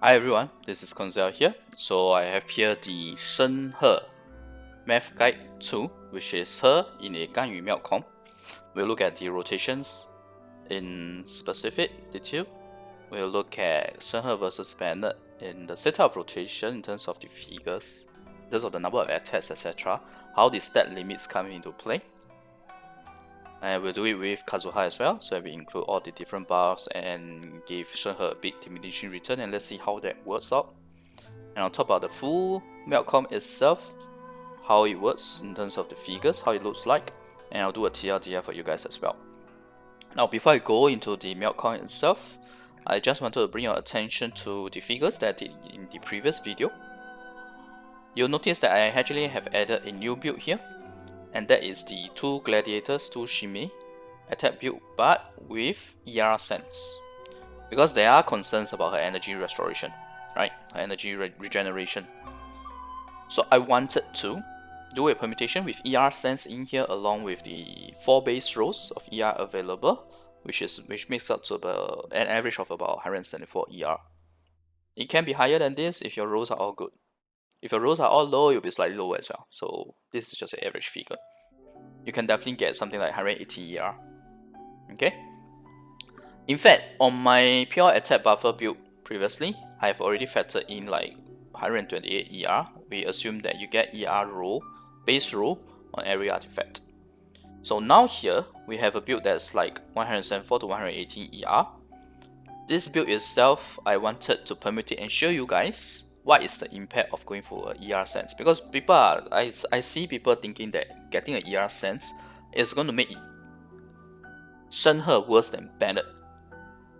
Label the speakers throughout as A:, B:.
A: Hi everyone, this is Koinzell here. So I have here the Shenhe Math Guide 2, which is her in a Ganyu Meltcom. We'll look at the rotations in specific detail. We'll look at Shenhe versus Bennett in the setup of rotation in terms of the figures, in terms of the number of attacks, etc. How the stat limits come into play. And we'll do it with Kazuha as well, so we include all the different buffs and give Shenhe a big diminishing return, and let's see how that works out. And I'll talk about the full Meltcom itself, how it works in terms of the figures, how it looks like, and I'll do a TLDR for you guys as well. Now before I go into the Meltcom itself, I just wanted to bring your attention to the figures that I did in the previous video. You'll notice that I actually have added a new build here, and that is the 2 gladiators, 2 Shenhe attack build, but with ER sense. Because there are concerns about her energy restoration, right? Her energy regeneration. So I wanted to do a permutation with ER sense in here along with the 4 base rows of ER available, which makes up to about an average of about 174 ER. It can be higher than this if your rows are all good. If your rows are all low, you'll be slightly lower as well. So this is just an average figure. You can definitely get something like 180 ER. Okay. In fact, on my pure attack buffer build previously, I've already factored in like 128 ER. We assume that you get ER row, base row on every artifact. So now here we have a build that's like 174 to 118 ER. This build itself, I wanted to permutate and show you guys what is the impact of going for a ER sense, because I see people thinking that getting an ER sense is going to make Shenhe worse than Bennett.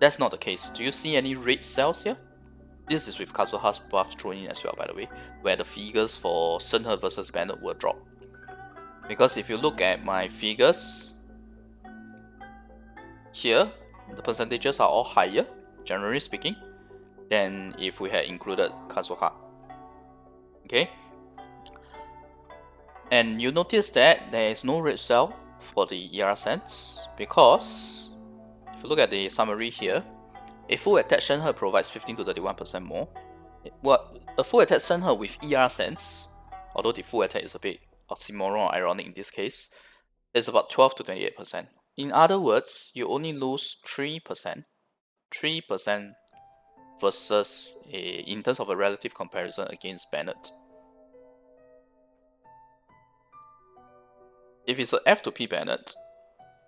A: That's not the case. Do you see any red cells here? This is with Kazuha's buff thrown in as well, by the way, where the figures for Shenhe versus Bennett will drop. Because if you look at my figures here, the percentages are all higher, generally speaking, than if we had included Kazuha. Okay? And you notice that there is no red cell for the ER sense, because if you look at the summary here, a full attack Shenhe provides 15 to 31% more. A full attack Shenhe with ER sense, although the full attack is a bit oxymoron or ironic in this case, is about 12 to 28%. In other words, you only lose 3%. 3% versus in terms of a relative comparison against Bennett. If it's a F to P Bennett,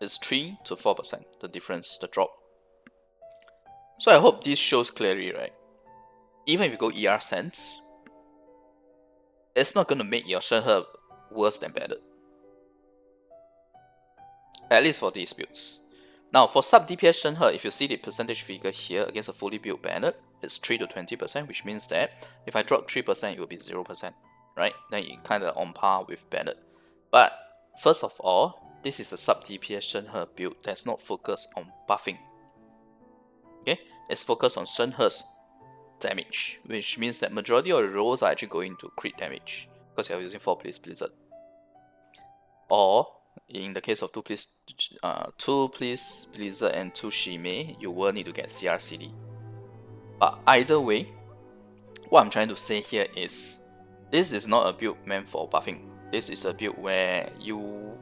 A: it's 3 to 4%, the difference, the drop. So I hope this shows clearly, right? Even if you go ER sense, it's not going to make your Shenhe worse than Bennett. At least for these builds. Now for sub DPS Shenhe, if you see the percentage figure here against a fully built Bennett, it's 3 to 20%, which means that if I drop 3%, it will be 0%, right? Then it kind of on par with Bennett. But first of all, this is a sub DPS Shenhe build that's not focused on buffing. Okay, it's focused on Shenhe's damage, which means that majority of the rolls are actually going to crit damage because you're using 4 Please Blizzard. Or in the case of 2 Please Blizzard and 2 Shenhe, you will need to get CRCD. But either way, what I'm trying to say here is, this is not a build meant for buffing. This is a build where you,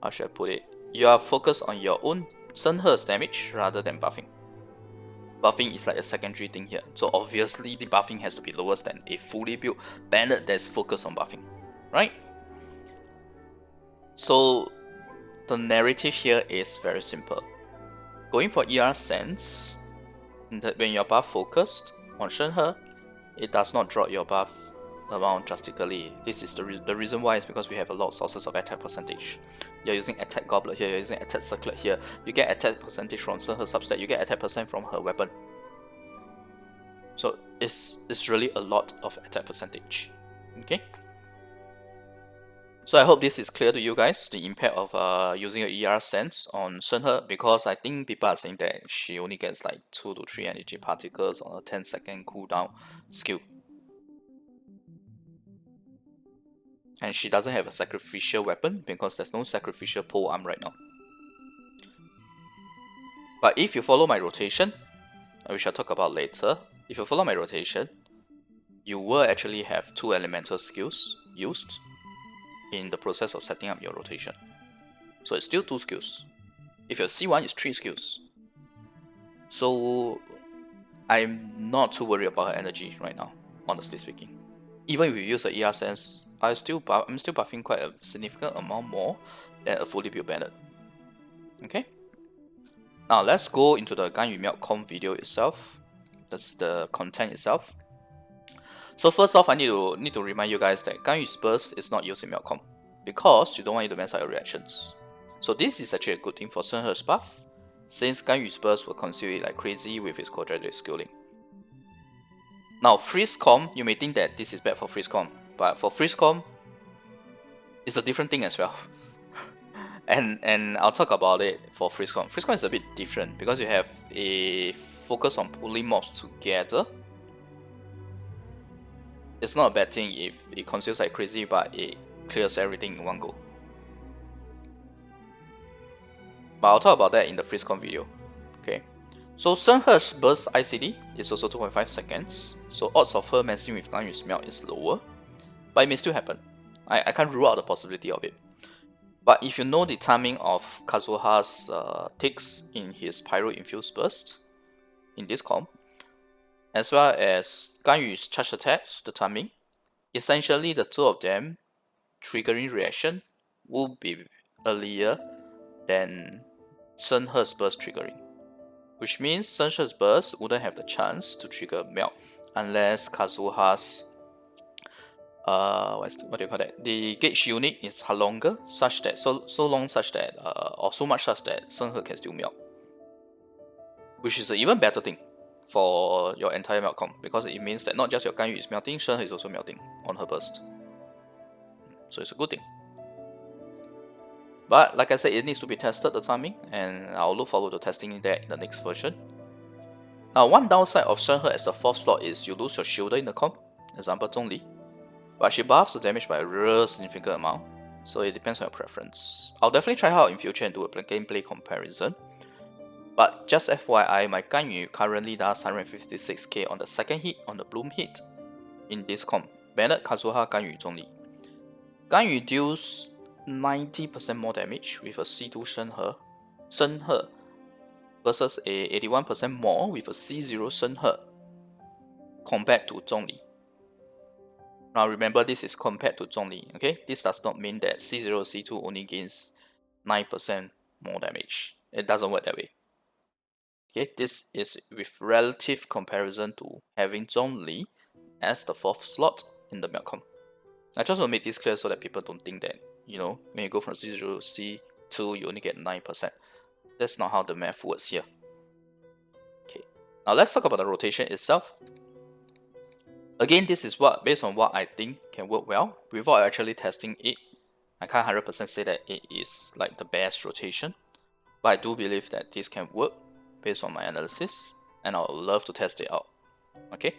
A: how should I put it? You are focused on your own Shenhe's damage rather than buffing. Buffing is like a secondary thing here. So obviously the buffing has to be lower than a fully built Bennett that's focused on buffing, right? So the narrative here is very simple. Going for ER sense, when you're buff focused on Shenhe, it does not drop your buff amount drastically. This is the reason why is because we have a lot of sources of attack percentage. You're using attack goblet here, you're using attack circlet here, you get attack percentage from Shenhe substat, you get attack percent from her weapon. So it's really a lot of attack percentage. Okay? So I hope this is clear to you guys, the impact of using a ER sense on Shenhe, because I think people are saying that she only gets like 2 to 3 energy particles on a 10-second cooldown skill. And she doesn't have a sacrificial weapon because there's no sacrificial polearm right now. But if you follow my rotation, which I'll talk about later, if you follow my rotation, you will actually have 2 elemental skills used in the process of setting up your rotation. So it's still 2 skills. If your C1 is 3 skills. So I'm not too worried about her energy right now, honestly speaking. Even if you use a ER sense, I'm still buffing quite a significant amount more than a fully built Bennett. Okay? Now let's go into the Ganyu Milk Com video itself. That's the content itself. So first off, I need to remind you guys that Ganyu's burst is not used in Milk Com because you don't want it to mess up your reactions. So this is actually a good thing for Shenhe's buff, since Ganyu's burst will consume it like crazy with his quadratic scaling. Now freeze com, you may think that this is bad for freeze com, but for freeze com, it's a different thing as well. and I'll talk about it for freeze com. Freeze com is a bit different because you have a focus on pulling mobs together. It's not a bad thing if it consumes like crazy, but it clears everything in one go. But I'll talk about that in the FreezeCon video. Okay. So Shenhe's burst ICD is also 2.5 seconds, so odds of her messing with Ganyu's melt is lower, but it may still happen. I can't rule out the possibility of it. But if you know the timing of Kazuha's ticks in his Pyro Infused burst in this comp, as well as Ganyu's charge attacks, the timing, essentially the two of them triggering reaction will be earlier than Shenhe's burst triggering, which means Shenhe's burst wouldn't have the chance to trigger melt unless Kazuha's what do you call that? The gauge unit is longer, such that so long such that or so much such that Shenhe can still melt, which is an even better thing for your entire melt comp, because it means that not just your Ganyu is melting, Shenhe is also melting on her burst. So it's a good thing. But like I said, it needs to be tested, the timing, and I'll look forward to testing that in the next version. Now, one downside of Shenhe as the 4th slot is you lose your shielder in the comp, example Zhongli, but she buffs the damage by a real significant amount, so it depends on your preference. I'll definitely try her out in future and do a gameplay comparison. But just FYI, my Ganyu currently does 156k on the second hit on the Bloom hit in this comp. Bennett, Kazuha, Ganyu, Zhongli. Ganyu deals 90% more damage with a C2 Shenhe versus a 81% more with a C0 Shenhe compared to Zhongli. Now remember, this is compared to Zhongli, okay? This does not mean that C0 C2 only gains 9% more damage. It doesn't work that way. Okay, this is with relative comparison to having Zhongli as the 4th slot in the Milk comp. I just want to make this clear so that people don't think that, you know, when you go from C0 to C2, you only get 9%. That's not how the math works here. Okay, now let's talk about the rotation itself. Again, this is based on what I think can work well. Without actually testing it, I can't 100% say that it is like the best rotation, but I do believe that this can work based on my analysis, and I would love to test it out. Okay,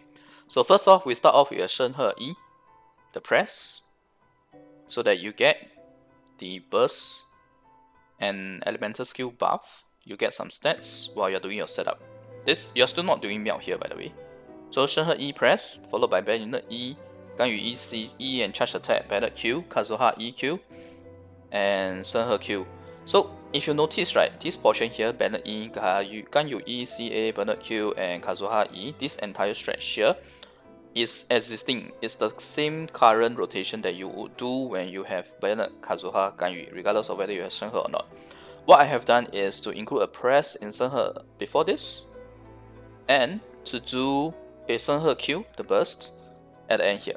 A: so first off, we start off with a Shenhe E, the press, so that you get the burst and elemental skill buff. You get some stats while you're doing your setup. You're still not doing melt here, by the way. So Shenhe E press, followed by Bennett E, Ganyu E C E and charge attack, Bennett Q, Kazuha E Q, and Shenhe Q. So if you notice, right, this portion here, Bennett E, Ganyu E, CA, Bennett Q, and Kazuha E, this entire stretch here is existing. It's the same current rotation that you would do when you have Bennett, Kazuha, Ganyu, regardless of whether you have Shenhe or not. What I have done is to include a press in Shenhe before this, and to do a Shenhe Q, the burst, at the end here.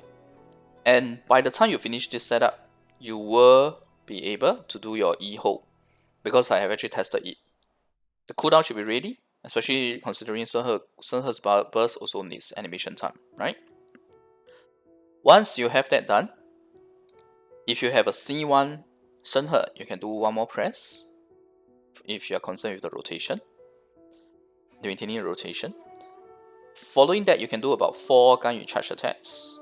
A: And by the time you finish this setup, you will be able to do your E hold, because I have actually tested it. The cooldown should be ready, especially considering Shenhe's burst also needs animation time, right? Once you have that done, if you have a C1 Shenhe, you can do one more press if you are concerned with the rotation, maintaining the rotation. Following that, you can do about 4 Ganyu charge attacks.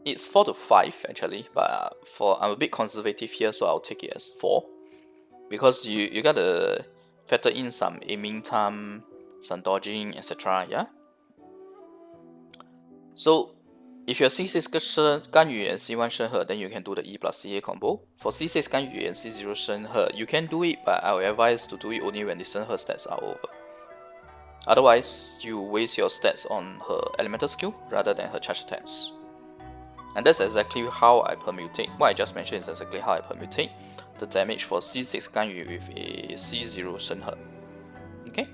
A: It's 4 to 5 actually, but I'm a bit conservative here, so I'll take it as 4. Because you gotta factor in some aiming time, some dodging, etc. Yeah. So if you're C6 Ganyu and C1 Shenhe, then you can do the E plus CA combo. For C6 Ganyu and C0 Shenhe, you can do it, but I will advise to do it only when the Shenhe stats are over. Otherwise, you waste your stats on her elemental skill rather than her charge attacks. And that's exactly how I permutate. What I just mentioned is exactly how I permutate the damage for C6 Ganyu with a C0 Shenhe. Okay?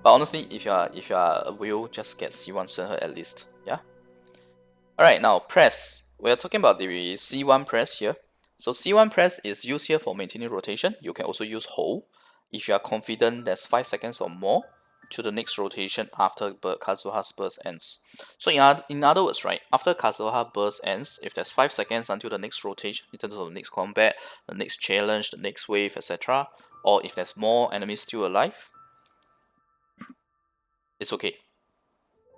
A: But honestly, if you are a will, just get C1 Shenhe at least. Yeah? Alright, now press. We are talking about the C1 press here. So C1 press is used here for maintaining rotation. You can also use hold if you are confident there's 5 seconds or more to the next rotation after Kazuha's burst ends. So in other words, right, after Kazuha burst ends, if there's 5 seconds until the next rotation in terms of the next combat, the next challenge, the next wave, etc., or if there's more enemies still alive, it's okay.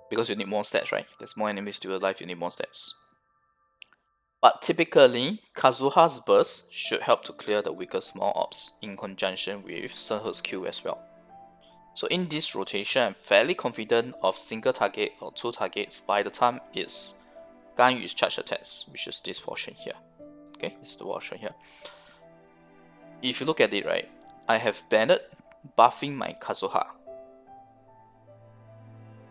A: Because you need more stats, right? If there's more enemies still alive, you need more stats. But typically, Kazuha's burst should help to clear the weaker small ops in conjunction with Shenhe's Q as well. So in this rotation, I'm fairly confident of single target or 2 targets by the time it's Ganyu's charge attacks, which is this portion here. Okay, this is the portion here. If you look at it, right, I have Bennett buffing my Kazuha.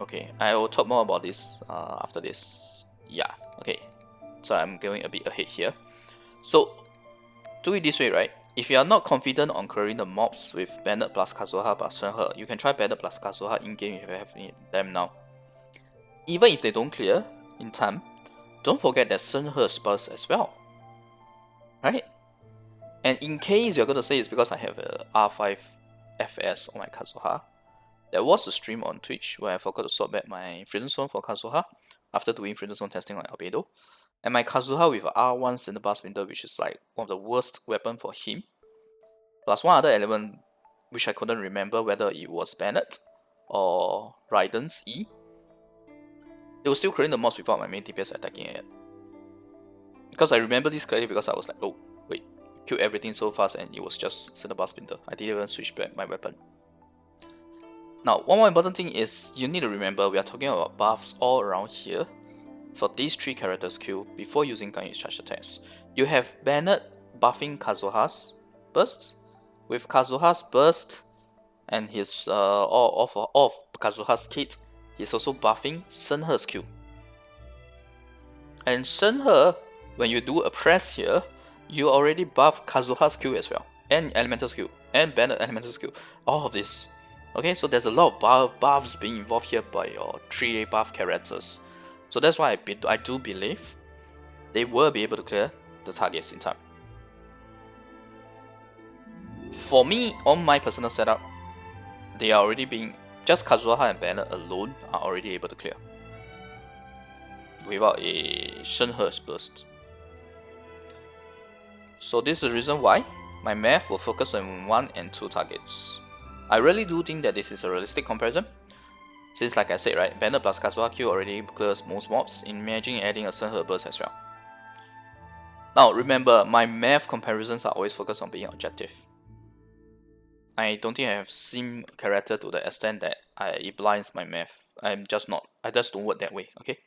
A: Okay, I will talk more about this after this. Yeah, okay. So I'm going a bit ahead here. So do it this way, right? If you are not confident on clearing the mobs with Bennett plus Kazuha plus Shenhe, you can try Bennett plus Kazuha in-game if you have them now. Even if they don't clear in time, don't forget that Shenhe's burst as well. Right? And in case you're going to say it's because I have a R5 FS on my Kazuha, there was a stream on Twitch where I forgot to swap back my Freedom Zone for Kazuha after doing Freedom Zone testing on Albedo. And my Kazuha with R1 Cinnabar Spindle, which is like one of the worst weapon for him, plus one other element which I couldn't remember whether it was Bennett or Raiden's E. It was still clearing the mobs without my main DPS attacking it. Because I remember this clearly because I was like, oh wait, killed everything so fast and it was just Cinnabar Spindle. I didn't even switch back my weapon. Now, one more important thing is you need to remember we are talking about buffs all around here. For these 3 characters Q before using Ganyu's charge attacks. You have Bennett buffing Kazuha's burst. With Kazuha's burst and his all of Kazuha's kit, he's also buffing Shenhe's Q. And Shenhe, when you do a press here, you already buff Kazuha's Q as well, and Elemental Skill, and Bennett Elemental Skill, all of this. Okay, so there's a lot of buffs being involved here by your 3A buff characters. So that's why I do believe they will be able to clear the targets in time. For me, on my personal setup, they are already being, just Kazuha and Bennett alone are already able to clear without a Shenhe's burst. So this is the reason why my math will focus on 1 and 2 targets. I really do think that this is a realistic comparison. Since like I said, right, Bennett plus Kazuha Q already clears most mobs, imagine adding a Shenhe burst as well. Now remember, my math comparisons are always focused on being objective. I don't think I have seen a character to the extent that it blinds my math. I just don't work that way, okay?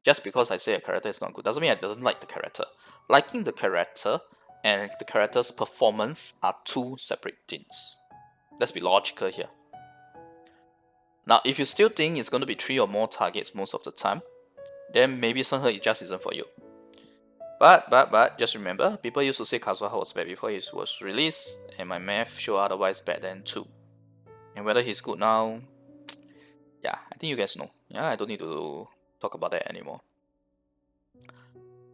A: Just because I say a character is not good doesn't mean I don't like the character. Liking the character and the character's performance are 2 separate things. Let's be logical here. Now, if you still think it's going to be 3 or more targets most of the time, then maybe Shenhe just isn't for you. But just remember, people used to say Kazuha was bad before he was released, and my math show otherwise bad then too. And whether he's good now, yeah, I think you guys know. Yeah, I don't need to talk about that anymore.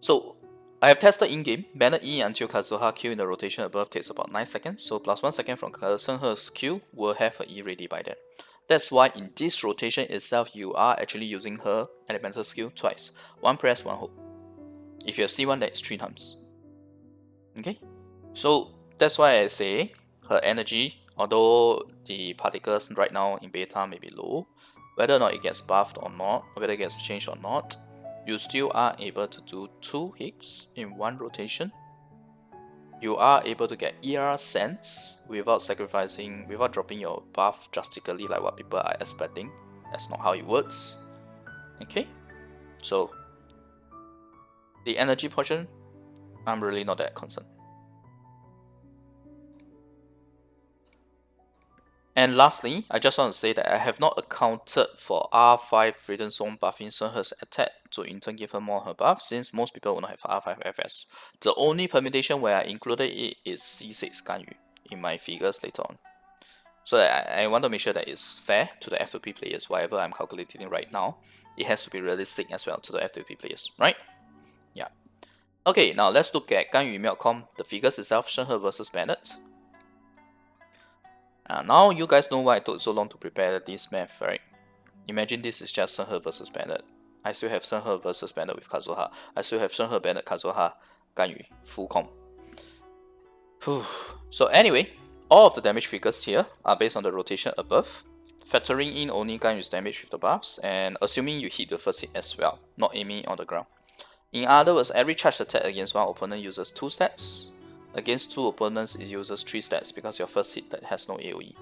A: So, I have tested in-game, Bennett E until Kazuha Q in the rotation above takes about 9 seconds, so plus 1 second from Shenhe's Q will have her E ready by then. That's why in this rotation itself, you are actually using her elemental skill twice. 1 press, 1 hold. If you have C1, that is 3 times. Okay? So that's why I say her energy, although the particles right now in beta may be low, whether or not it gets buffed or not, or whether it gets changed or not, you still are able to do 2 hits in 1 rotation. you are able to get ER sense without dropping your buff drastically like what people are expecting. That's not how it works. Okay, so the energy portion, I'm really not that concerned. And lastly, I just want to say that I have not accounted for R5 Freedom Zone buffing Shenhe's attack to in turn give her more her buff, since most people will not have R5 FS. The only permutation where I included it is C6 Ganyu in my figures later on. So I want to make sure that it's fair to the F2P players, whatever I'm calculating right now. It has to be realistic as well to the F2P players, right? Yeah. Okay, now let's look at Ganyu Meltcom, the figures itself, Shenhe versus Bennett. Now you guys know why I took so long to prepare this math, right? Imagine this is just Shenhe versus Bennett. I still have Shenhe versus Bennett with Kazuha. I still have Shenhe, Bennett, Kazuha, Ganyu, full comp. So anyway, all of the damage figures here are based on the rotation above, factoring in only Ganyu's damage with the buffs, and assuming you hit the first hit as well, not aiming on the ground. In other words, every charged attack against one opponent uses 2 stats. Against 2 opponents, it uses 3 stats because your first hit that has no AoE.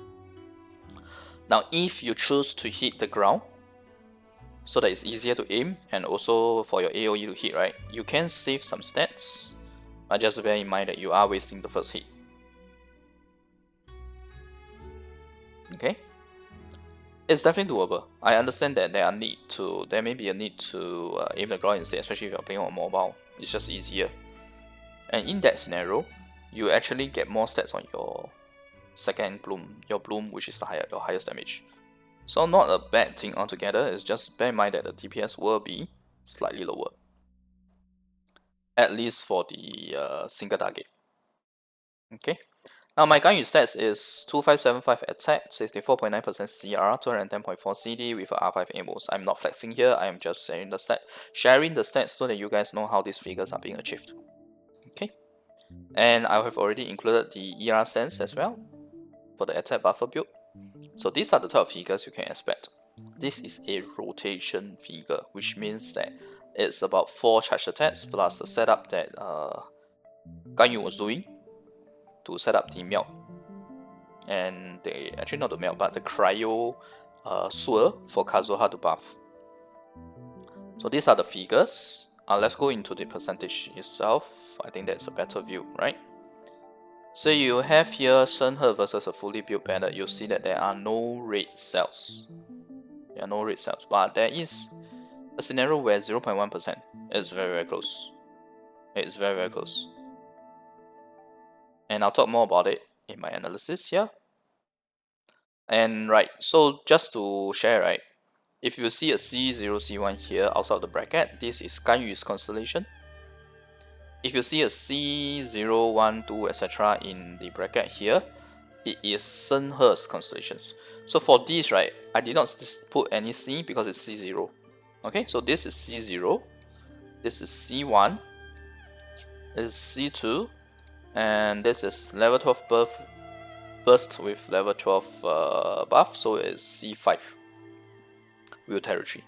A: Now, if you choose to hit the ground, so that it's easier to aim and also for your AoE to hit, right, you can save some stats, but just bear in mind that you are wasting the first hit. Okay? It's definitely doable. I understand that there may be a need to aim the ground instead, especially if you're playing on mobile. It's just easier. And in that scenario, you actually get more stats on your second bloom, your bloom, which is your highest damage. So not a bad thing altogether, it's just bear in mind that the DPS will be slightly lower. At least for the single target. Okay. Now my Ganyu stats is 2575 attack, 64.9% CR, 210.4 CD with R5 aimos. I'm not flexing here, I am just sharing the stats so that you guys know how these figures are being achieved. Okay. And I have already included the ER sense as well for the attack buffer build. So these are the type of figures you can expect. This is a rotation figure, which means that it's about 4 charged attacks plus the setup that Ganyu was doing to set up the melt. And actually not the melt, but the cryo swirl for Kazuha to buff. So these are the figures. Let's go into the percentage itself. I think that's a better view, right? So you have here Shenhe versus a fully built Bennett. You'll see that there are no red cells. There are no red cells, but there is a scenario where 0.1% is very, very close. It's very, very close. And I'll talk more about it in my analysis here. And right, so just to share, right, if you see a C0, C1 here outside the bracket, this is Ganyu's Constellation. If you see a C0, 1, 2, etc. in the bracket here, it is Shenhe's Constellations. So for these, right, I did not put any C because it's C0. Okay, so this is C0, this is C1, this is C2, and this is level 12 burst with level 12 buff, so it's C5 Real Territory.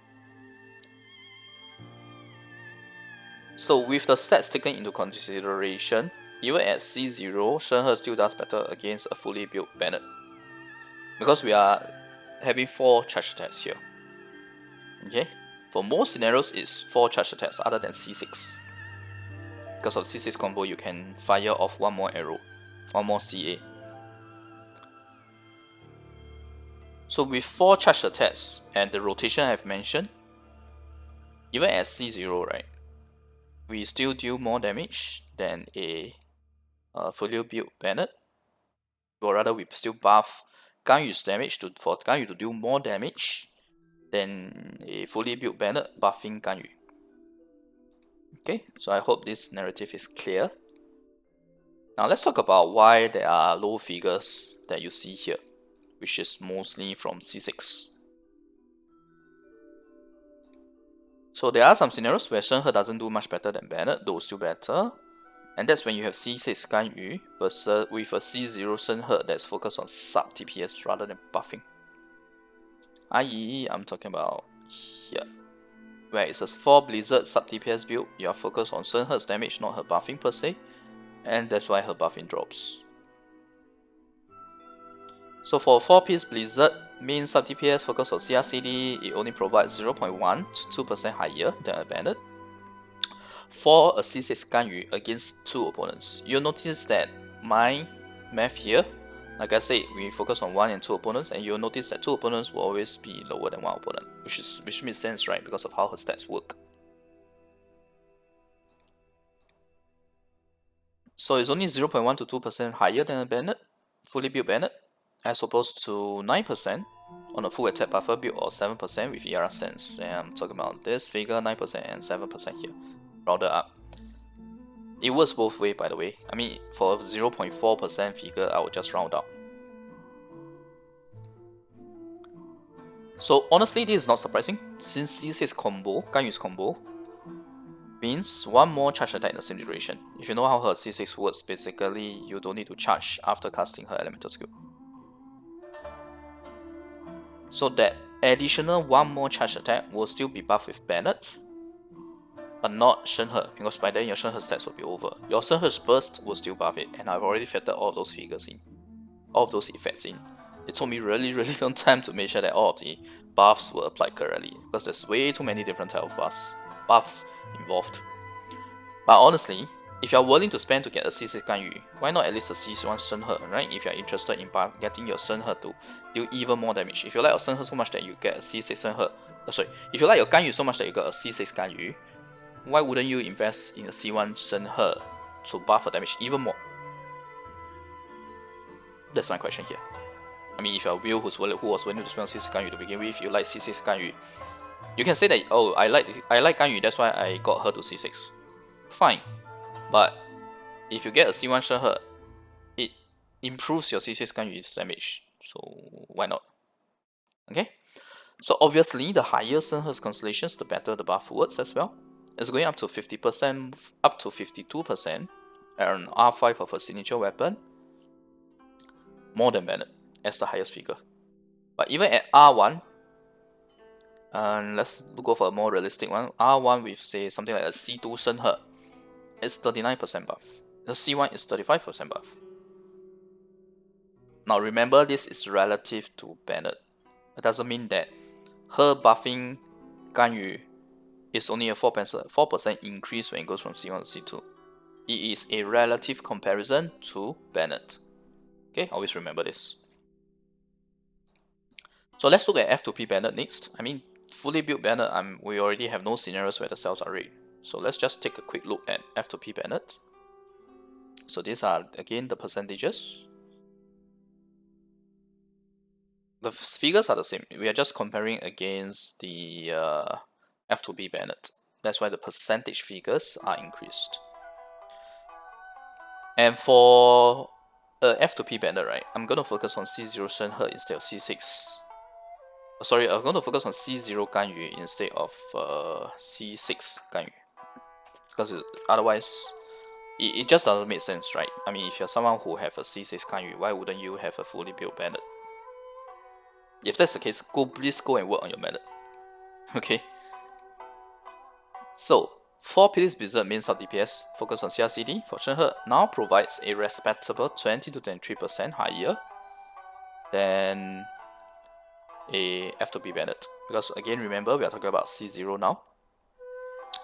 A: So with the stats taken into consideration, even at C0, Shenhe still does better against a fully built Bennett, because we are having 4 charge attacks here. Okay, for most scenarios it's 4 charge attacks other than C6. Because of C6 combo, you can fire off 1 more arrow, 1 more CA. So with 4 charge attacks and the rotation I've mentioned, even at C0, right, we still deal more damage than a fully built Bennett. Or rather, we still buff Ganyu's damage for Ganyu to do more damage than a fully built Bennett buffing Ganyu. Okay, so I hope this narrative is clear. Now let's talk about why there are low figures that you see here, which is mostly from C6. So there are some scenarios where Shenhe doesn't do much better than Bennett, though still better. And that's when you have C6 Ganyu versus with a C0 Shenhe that's focused on sub DPS rather than buffing. i.e., I'm talking about here, where it's a 4 Blizzard sub DPS build, you are focused on Shenhe's damage, not her buffing per se. and that's why her buffing drops. So for 4-piece Blizzard, main sub DPS focus on CRCD, it only provides 0.1 to 2% higher than a Bennett. For a C6 Ganyu against 2 opponents, you'll notice that my math here, like I said, we focus on 1 and 2 opponents, and you'll notice that 2 opponents will always be lower than 1 opponent, which makes sense, right, because of how her stats work. So it's only 0.1 to 2% higher than a Bennett, fully built Bennett, as opposed to 9% on a full attack buffer build or 7% with ER sense. And I'm talking about this figure, 9% and 7% here, rounded up. It works both ways, by the way. I mean, for a 0.4% figure, I would just round up. So honestly, this is not surprising, since C6 combo, Ganyu's combo, means one more charge attack in the same duration. If you know how her C6 works, basically you don't need to charge after casting her elemental skill. So that additional one more charge attack will still be buffed with Bennett, but not Shenhe, because by then your Shenhe stats will be over. Your Shenhe's burst will still buff it, and I've already factored all of those figures in, all of those effects in. It took me really long time to make sure that all of the buffs were applied correctly, because there's way too many different type of buffs involved. But honestly, if you're willing to spend to get a C6 Ganyu, why not at least a C1 Shenhe, right? If you're interested in getting your Shenhe to deal even more damage. If you like your Shenhe so much that you get a C6 Shenhe, if you like your Ganyu so much that you got a C6 Ganyu, why wouldn't you invest in a C1 Shenhe to buff her damage even more? That's my question here. I mean, if you're Will who was willing to spend on C6 Ganyu to begin with, you like C6 Ganyu, you can say that, oh, I like Ganyu, that's why I got her to C6. Fine. But if you get a C1 Shenhe, it improves your C6 Ganyu's damage, so why not? Okay? So obviously, the higher Shenhe's constellations, the better the buff works as well. It's going up to 50%, up to 52%, and R5 of a signature weapon, more than Bennett as the highest figure. But even at R1, and let's go for a more realistic one, R1 with say something like a C2 Shenhe, it's 39% buff. The C1 is 35% buff. Now remember, this is relative to Bennett. It doesn't mean that her buffing Ganyu is only a 4% increase when it goes from C1 to C2. It is a relative comparison to Bennett. Okay, always remember this. So let's look at F2P Bennett next. I mean, fully built Bennett, we already have no scenarios where the cells are red. So let's just take a quick look at F2P Bennett. So these are again the percentages. The figures are the same. We are just comparing against the F2P Bennett. That's why the percentage figures are increased. And for F2P Bennett, right, I'm going to focus on C0 Shenhe instead of C6. Sorry, I'm going to focus on C0 Ganyu instead of C6 Ganyu. Because otherwise, it just doesn't make sense, right? I mean, if you're someone who have a C6 Ganyu, why wouldn't you have a fully built Bennett? If that's the case, please go and work on your Bennett. Okay? So, 4-piece Blizzard main sub DPS focus on CRCD for Shenhe now provides a respectable 20 to 23% higher than a F2P Bennett. Because again, remember, we are talking about C0 now.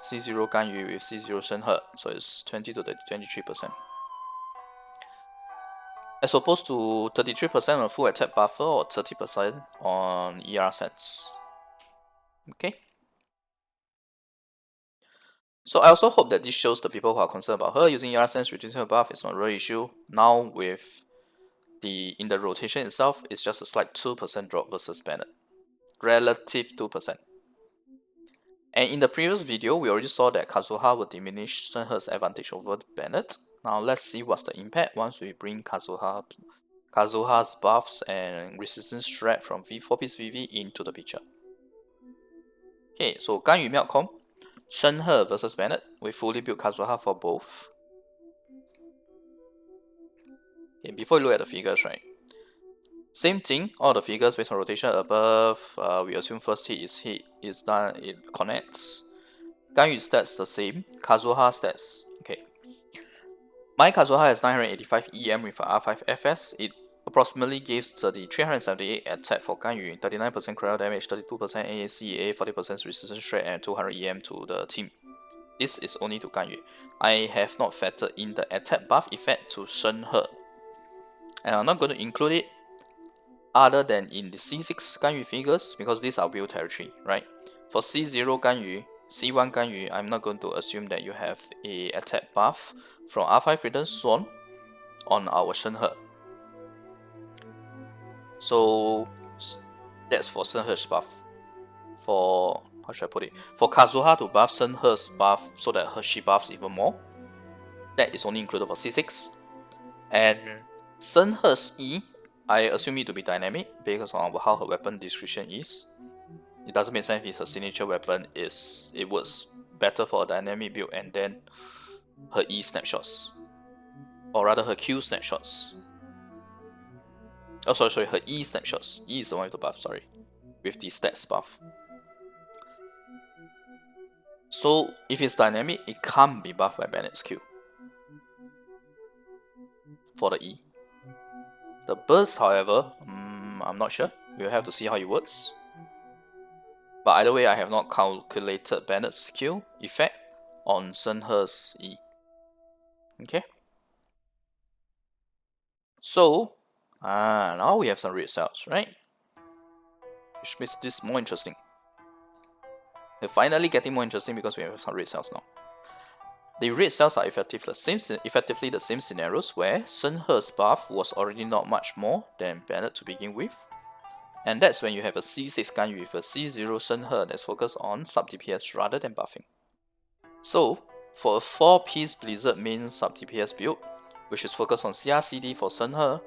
A: C0 Ganyu with C0 Shenhe, so it's 20 to 23%. As opposed to 33% on full attack buffer or 30% on ER sense. Okay. So I also hope that this shows the people who are concerned about her using ER sense reducing her buff is not a real issue. Now with in the rotation itself, it's just a slight 2% drop versus Bennett. Relative 2%. And in the previous video, we already saw that Kazuha will diminish Shenhe's advantage over Bennett. Now let's see what's the impact once we bring Kazuha's buffs and resistance strat from 4-piece VV into the picture. Okay, so Ganyu Meltcom, Shenhe versus Bennett. We fully built Kazuha for both. Okay, before we look at the figures, right? Same thing, all the figures based on rotation above, we assume first hit is done, it connects. Ganyu stats the same, Kazuha stats, okay. My Kazuha has 985 EM with R5 FS. It approximately gives the 378 attack for Ganyu, 39% critical damage, 32% AAC, 40% resistance rate, and 200 EM to the team. This is only to Ganyu. I have not factored in the attack buff effect to Shenhe, and I'm not going to include it other than in the C6 Ganyu figures because these are build territory, right? For C0 Ganyu, C1 Ganyu, I'm not going to assume that you have a attack buff from R5 Hidden Swan on our Shenhe. So that's for Shenhe's buff. For, how should I put it? For Kazuha to buff Shenhe's buff so that she buffs even more. That is only included for C6. And Shenhe's E, I assume it to be dynamic based on how her weapon description is. It doesn't make sense if her signature weapon it works better for a dynamic build and then her E snapshots. Or rather her Q snapshots. Oh sorry, her E snapshots. E is the one with the buff, sorry. With the stats buff. So if it's dynamic, it can't be buffed by Bennett's Q. For the E. The burst, however, I'm not sure. We'll have to see how it works. But either way, I have not calculated Bennett's Q effect on Shenhe's E. Okay. So, now we have some red cells, right? Which makes this more interesting. We're finally getting more interesting because we have some red cells now. The red cells are effectively the same scenarios where Shenhe's buff was already not much more than Bennett to begin with. And that's when you have a C6 Ganyu with a C0 Shenhe that's focused on sub DPS rather than buffing. So, for a 4-piece Blizzard main sub DPS build, which is focused on CR/CD for Shenhe,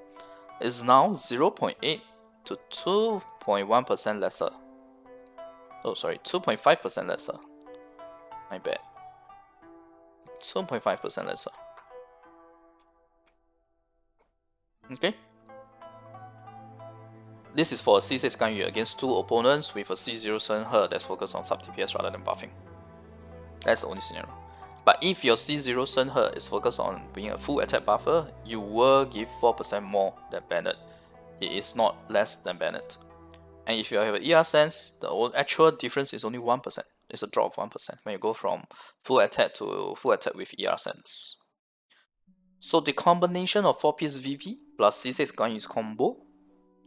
A: is now 0.8 to 2.1% lesser. Oh sorry, 2.5% lesser. My bad. 2.5% lesser. Okay. This is for a C6 Ganyu against 2 opponents with a C0 Shenhe that's focused on sub DPS rather than buffing. That's the only scenario. But if your C0 Shenhe is focused on being a full attack buffer, you will give 4% more than Bennett. It is not less than Bennett. And if you have an ER sense, the actual difference is only 1%. It's a drop of 1% when you go from full attack to full attack with ER sense. So the combination of 4-piece VV plus C6 Ganyu's combo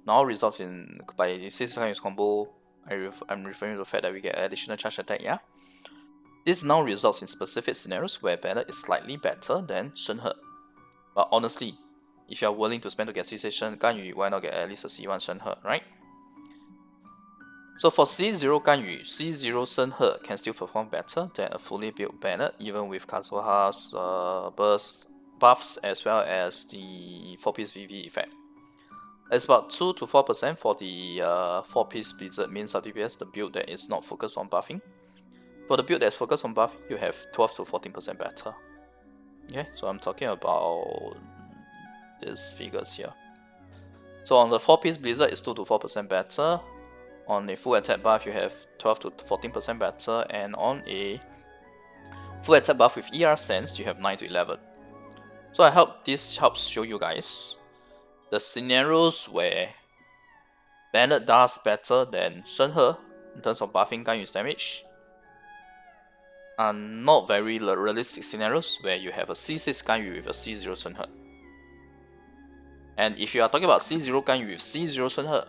A: now results in, by C6 Ganyu's combo, I'm referring to the fact that we get additional charge attack, yeah? This now results in specific scenarios where Bennett is slightly better than Shenhe. But honestly, if you are willing to spend to get C6 Ganyu, why not get at least a C1 Shenhe, right? So for C0 Ganyu, C0 Shenhe can still perform better than a fully built Bennett, even with Kazuha's burst buffs as well as the 4-piece VV effect. It's about 2 to 4% for the 4-piece Blizzard main sub DPS, the build that is not focused on buffing. For the build that's focused on buffing, you have 12 to 14% better. Okay, so I'm talking about these figures here. So on the 4-piece Blizzard, it's 2 to 4% better. On a full attack buff, you have 12 to 14% better. And on a full attack buff with ER sense, you have 9 to 11. So I hope this helps show you guys the scenarios where Bennett does better than Shenhe in terms of buffing Ganyu's damage are not very realistic scenarios where you have a C6 Ganyu with a C0 Shenhe. And if you are talking about C0 Ganyu with C0 Shenhe,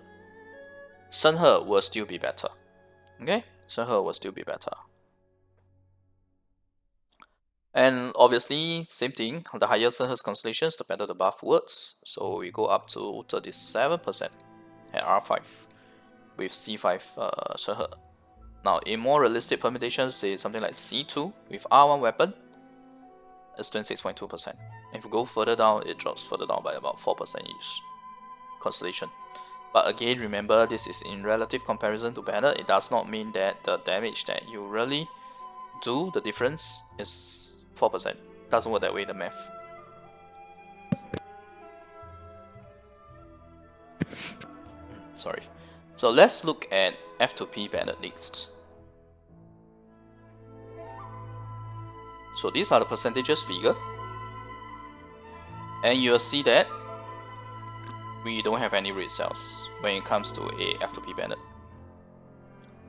A: Shenhe will still be better. Okay? Shenhe will still be better. And obviously, same thing, the higher Shenhe's constellations, the better the buff works. So we go up to 37% at R5 with C5 Shenhe. Now, a more realistic permutation, say something like C2 with R1 weapon, is 26.2%. If you go further down, it drops further down by about 4% each constellation. But again, remember, this is in relative comparison to Bennett. It does not mean that the damage that you really do, the difference is 4%. Doesn't work that way, the math. Sorry. So let's look at F2P Bennett next. So these are the percentages figure. And you'll see that we don't have any red cells when it comes to a F2P Bennett.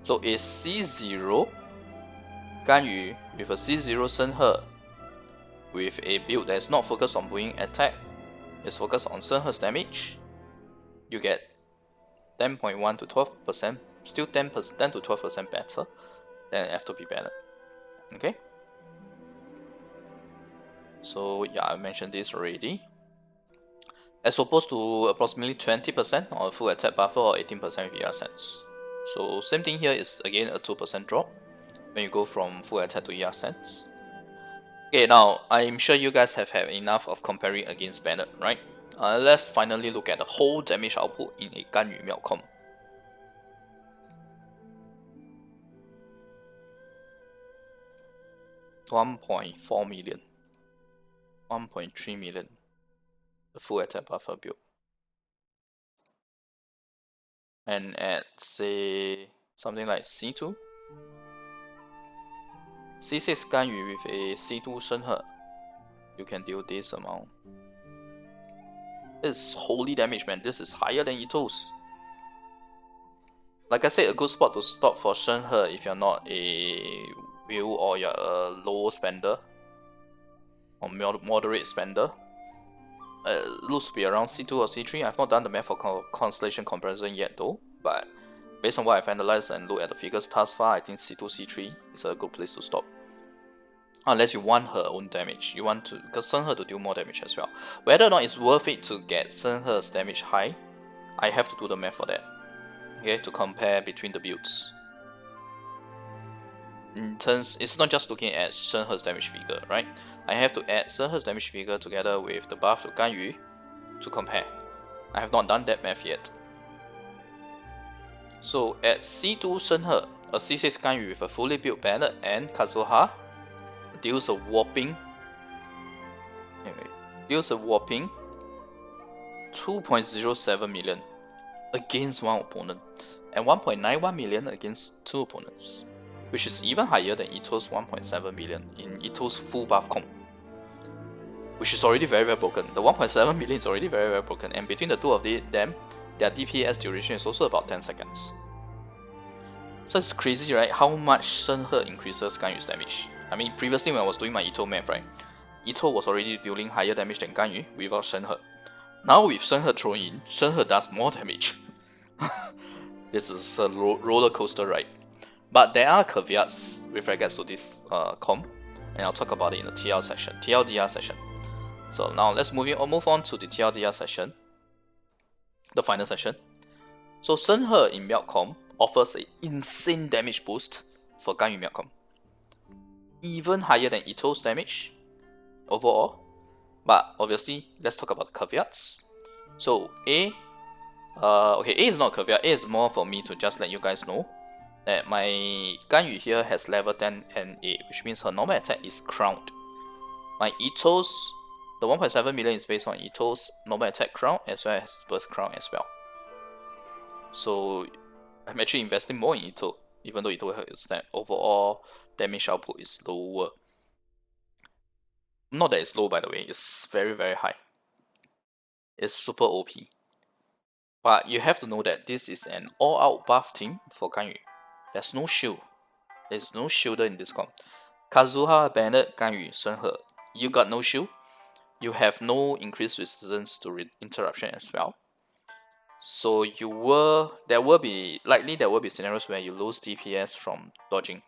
A: So a C0 Ganyu with a C0 Shenhe with a build that is not focused on wing attack, is focused on Shenhe's damage, you get 10.1 to 12%, still 10 to 12% better than F2P Bennett. Okay? So yeah, I mentioned this already. As opposed to approximately 20% on full attack buffer or 18% with ER sense. So same thing here is again a 2% drop when you go from full attack to ER sense. Okay, now I'm sure you guys have had enough of comparing against Bennett, right? Let's finally look at the whole damage output in a Ganyu Melcom. $1.4 million, 1.3 million, the full attack buffer build. And at say something like C2, C6 Ganyu with a C2 Shenhe, you can deal this amount. This is holy damage, man. This is higher than Itto's. Like I said, a good spot to stop for Shenhe if you're not a wheel or you're a low spender or moderate spender. Looks to be around C2 or C3. I've not done the math for Constellation comparison yet though, but based on what I've analyzed and looked at the figures thus far, I think C2, C3 is a good place to stop. Unless you want her own damage, you want to, because Shenhe to deal more damage as well. Whether or not it's worth it to get Shenhe's damage high, I have to do the math for that. Okay, to compare between the builds. In terms, it's not just looking at Shenhe's damage figure, right? I have to add Shenhe's damage figure together with the buff to Ganyu to compare. I have not done that math yet. So at C2 Shenhe, a C6 Ganyu with a fully built Bennett and Kazuha deals a whopping 2.07 million against one opponent and 1.91 million against two opponents, which is even higher than Itto's 1.7 million in Itto's full buff comp, which is already very broken. The 1.7 million is already very broken, and between the two of them, their DPS duration is also about 10 seconds. So it's crazy, right? How much Shenhe increases Ganyu's damage. I mean, previously when I was doing my Itto math, right, Itto was already dealing higher damage than Ganyu without Shenhe. Now with Shenhe thrown in, Shenhe does more damage. This is a roller coaster ride. But there are caveats with regards to this comp, and I'll talk about it in the TLDR session. So now let's move on to the TLDR session, the final session. So Shenhe in Melcom offers an insane damage boost for Ganyu Melcom, even higher than Itto's damage overall. But obviously, let's talk about the caveats. So A is not a caveat. A is more for me to just let you guys know that my Ganyu here has level 10 and A, which means her normal attack is crowned. My Itto's, the 1.7 million is based on Itto's normal attack crown as well as his burst crown as well. So I'm actually investing more in Itto, even though Itto has that overall damage output is lower. Not that it's low, by the way, it's very, very high. It's super OP. But you have to know that this is an all-out buff team for Ganyu. There's no shield. There's no shielder in this comp. Kazuha, Bennett, Ganyu, Shenhe. You got no shield. You have no increased resistance to interruption as well. So there will be scenarios where you lose DPS from dodging.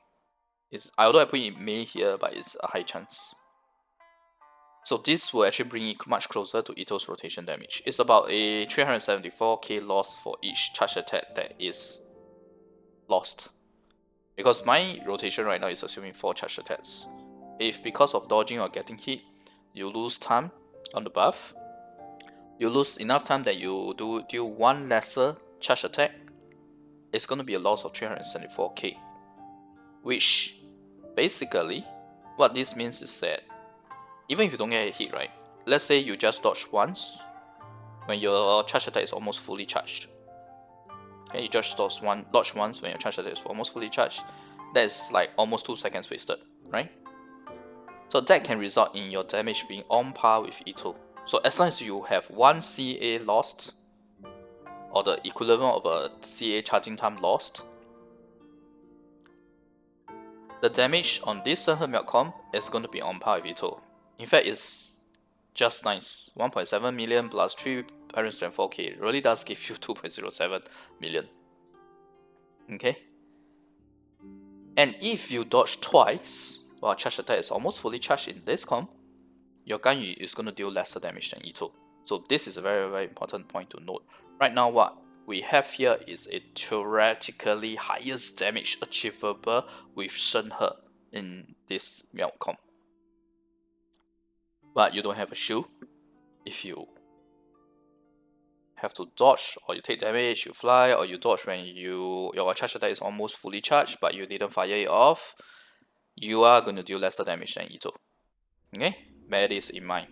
A: Although I put it May here, but it's a high chance. So this will actually bring it much closer to Itto's rotation damage. It's about a 374k loss for each charge attack that is lost. Because my rotation right now is assuming 4 charge attacks. If because of dodging or getting hit, you lose time on the buff, you lose enough time that you deal one lesser charge attack, it's going to be a loss of 374k. Which, basically, what this means is that even if you don't get a hit, right? Let's say you just dodge once when your charge attack is almost fully charged. Okay, you just dodge once when your charge attack is almost fully charged. That's like almost 2 seconds wasted, right? So that can result in your damage being on par with Itto. So as long as you have 1 CA lost, or the equivalent of a CA charging time lost, the damage on this Shenhe Milcom is going to be on par with Itto. In fact, it's just nice. 1.7 million plus 304k really does give you 2.07 million. Okay? And if you dodge twice, while charge attack is almost fully charged in this comp, your Ganyu is going to deal lesser damage than Itto. So this is a very, very important point to note. Right now, what we have here is a theoretically highest damage achievable with Shenhe in this melt comp. But you don't have a shield. If you have to dodge, or you take damage, you fly, or you dodge when your charge attack is almost fully charged, but you didn't fire it off, you are going to deal lesser damage than Itto. Okay, bear this in mind.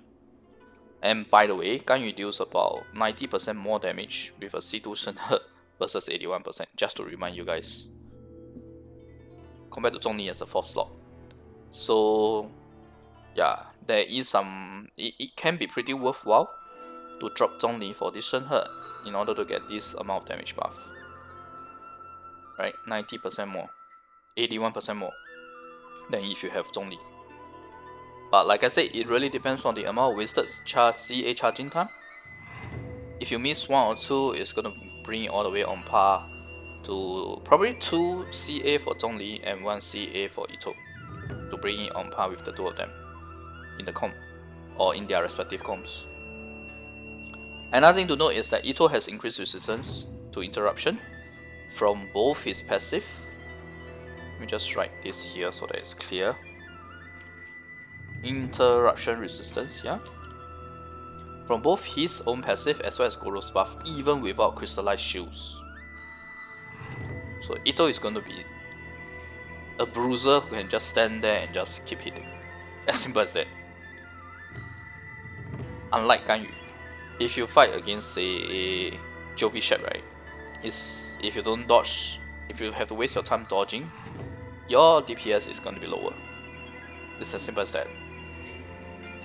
A: And by the way, Ganyu deals about 90% more damage with a C2 Shenhe versus 81%, just to remind you guys. Compared to Zhongli as a 4th slot. So yeah, there is some, it can be pretty worthwhile to drop Zhongli for this Shenhe in order to get this amount of damage buff. Right, 90% more, 81% more than if you have Zhongli. But like I said, it really depends on the amount of wasted CA charging time. If you miss 1 or 2, it's gonna bring it all the way on par to probably 2 CA for Zhongli and 1 CA for Itto, to bring it on par with the 2 of them in the comp, or in their respective comps. Another thing to note is that Itto has increased resistance to interruption from both his passive. Let me just write this here so that it's clear. Interruption resistance, yeah, from both his own passive as well as Goro's buff, even without crystallized shields. So Itto is going to be a bruiser who can just stand there and just keep hitting. As simple as that. Unlike Ganyu, if you fight against say a Jovi Shep, right, if you don't dodge, if you have to waste your time dodging, your DPS is going to be lower. It's as simple as that.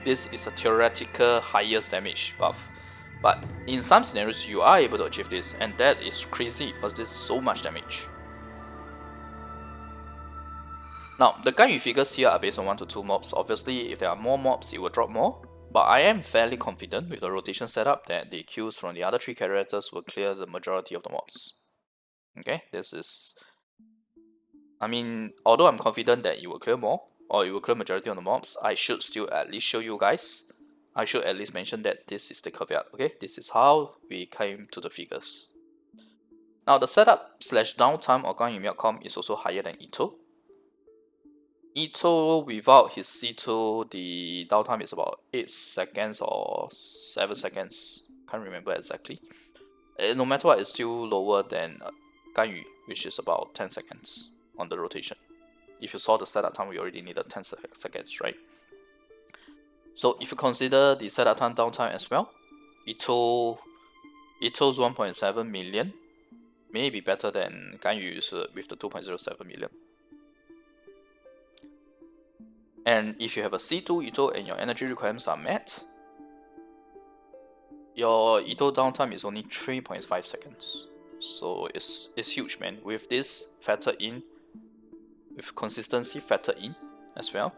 A: This is the theoretical highest damage buff, but in some scenarios you are able to achieve this, and that is crazy because there's so much damage. Now, the Ganyu figures here are based on 1 to 2 mobs. Obviously, if there are more mobs, it will drop more, but I am fairly confident with the rotation setup that the kills from the other 3 characters will clear the majority of the mobs. Okay, this is, I mean, although I'm confident that it will clear more, or it will clear majority of the mobs, I should still at least show you guys. I should at least mention that this is the caveat, okay? This is how we came to the figures. Now, the setup slash downtime of Ganyu Milcom is also higher than Itto. Itto, without his C2, the downtime is about 8 seconds or 7 seconds. Can't remember exactly. No matter what, it's still lower than Ganyu, which is about 10 seconds on the rotation. If you saw the setup time, we already needed 10 seconds, right? So if you consider the setup time downtime as well, Itto's 1.7 million may be better than Ganyu's with the 2.07 million. And if you have a C2 Itto and your energy requirements are met, your Itto downtime is only 3.5 seconds. So it's huge, man. With this factored in, with consistency factored in as well,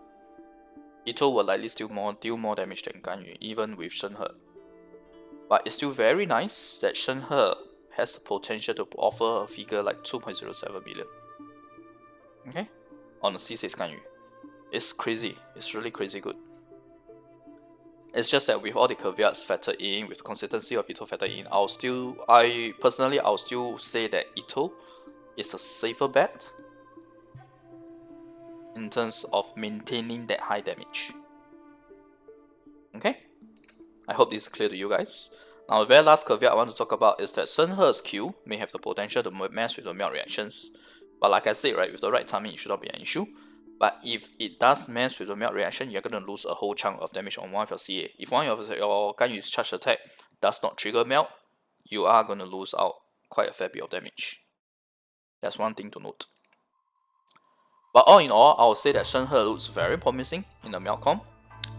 A: Itto will likely deal more damage than Ganyu, even with Shenhe. But it's still very nice that Shenhe has the potential to offer a figure like 2.07 million. Okay? On a C6 Ganyu. It's crazy. It's really crazy good. It's just that with all the caveats factored in, with the consistency of Itto factored in, I'll still say that Itto is a safer bet in terms of maintaining that high damage. Okay? I hope this is clear to you guys. Now, the very last caveat I want to talk about is that Shenhe's Q may have the potential to mess with the melt reactions. But like I said, right, with the right timing, it should not be an issue. But if it does mess with the melt reaction, you're going to lose a whole chunk of damage on one of your CA. If one of your Ganyu's charge attack does not trigger melt, you are going to lose out quite a fair bit of damage. That's one thing to note. But all in all, I would say that Shenhe looks very promising in the melt comp.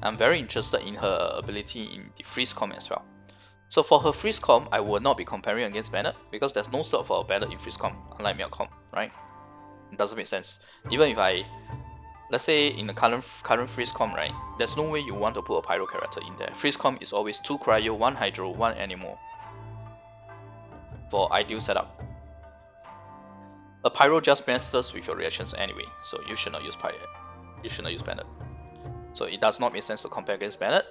A: I'm very interested in her ability in the freeze com as well. So for her freeze com, I will not be comparing against Bennett because there's no slot for a Bennett in freeze com, unlike milk com, right? It doesn't make sense. Even if let's say in the current freeze com, right, there's no way you want to put a pyro character in there. Freeze com is always 2 cryo, 1 hydro, 1 animal for ideal setup. A pyro just messes with your reactions anyway, so you should not use pyro. You should not use Bennett. So it does not make sense to compare against Bennett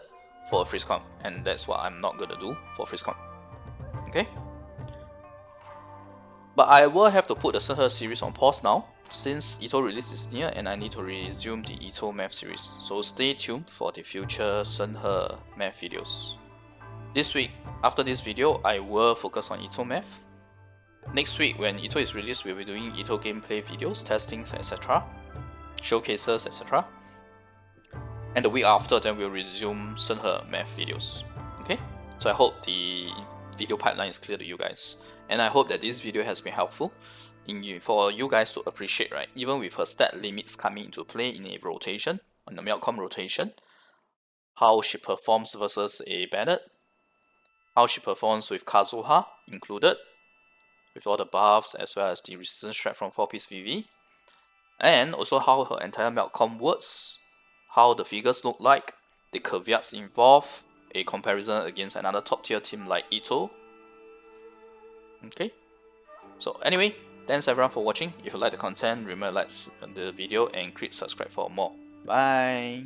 A: for a freeze com, and that's what I'm not gonna do for freeze com. Okay. But I will have to put the Shenhe series on pause now, since Itto release is near and I need to resume the Itto math series. So stay tuned for the future Shenhe math videos. This week, after this video, I will focus on Itto math. Next week, when Itto is released, we'll be doing Itto gameplay videos, testings, etc., showcases, etc. And the week after, then we'll resume Shenhe math videos. Okay? So I hope the video pipeline is clear to you guys. And I hope that this video has been helpful for you guys to appreciate, right? Even with her stat limits coming into play in a rotation, on the Melcom rotation, how she performs versus a Bennett, how she performs with Kazuha included, with all the buffs as well as the resistance strat from 4-piece VV, and also how her entire Melcom works, how the figures look like, the caveats involved, a comparison against another top tier team like Itto. Okay, so anyway, thanks everyone for watching. If you like the content, remember to like the video and click subscribe for more. Bye!